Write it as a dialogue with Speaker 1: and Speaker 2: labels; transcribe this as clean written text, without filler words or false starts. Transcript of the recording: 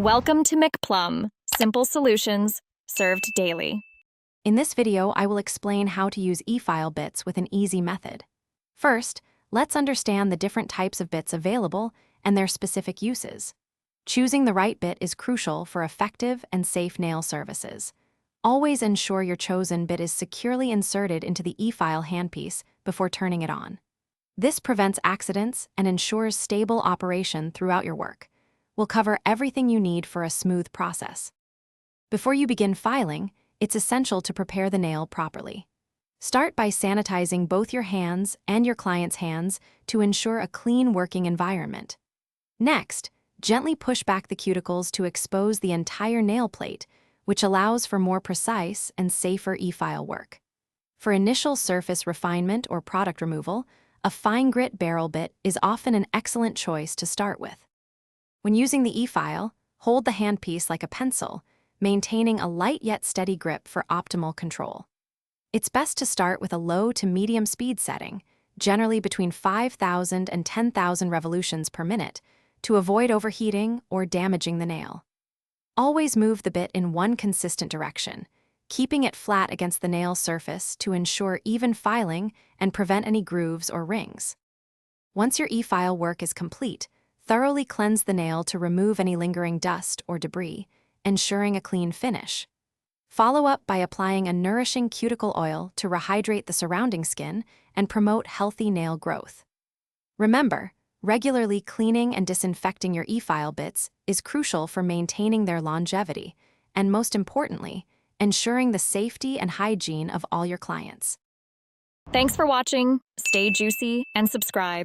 Speaker 1: Welcome to McPlum, simple solutions served daily.
Speaker 2: In this video, I will explain how to use e-file bits with an easy method. First, let's understand the different types of bits available and their specific uses. Choosing the right bit is crucial for effective and safe nail services. Always ensure your chosen bit is securely inserted into the e-file handpiece before turning it on. This prevents accidents and ensures stable operation throughout your work. We'll cover everything you need for a smooth process. Before you begin filing, it's essential to prepare the nail properly. Start by sanitizing both your hands and your client's hands to ensure a clean working environment. Next, gently push back the cuticles to expose the entire nail plate, which allows for more precise and safer e-file work. For initial surface refinement or product removal, a fine grit barrel bit is often an excellent choice to start with. When using the e-file, hold the handpiece like a pencil, maintaining a light yet steady grip for optimal control. It's best to start with a low to medium speed setting, generally between 5,000 and 10,000 revolutions per minute, to avoid overheating or damaging the nail. Always move the bit in one consistent direction, keeping it flat against the nail surface to ensure even filing and prevent any grooves or rings. Once your e-file work is complete, thoroughly cleanse the nail to remove any lingering dust or debris, ensuring a clean finish. Follow up by applying a nourishing cuticle oil to rehydrate the surrounding skin and promote healthy nail growth. Remember, regularly cleaning and disinfecting your e-file bits is crucial for maintaining their longevity and, most importantly, ensuring the safety and hygiene of all your clients.
Speaker 1: Thanks for watching. Stay juicy and subscribe.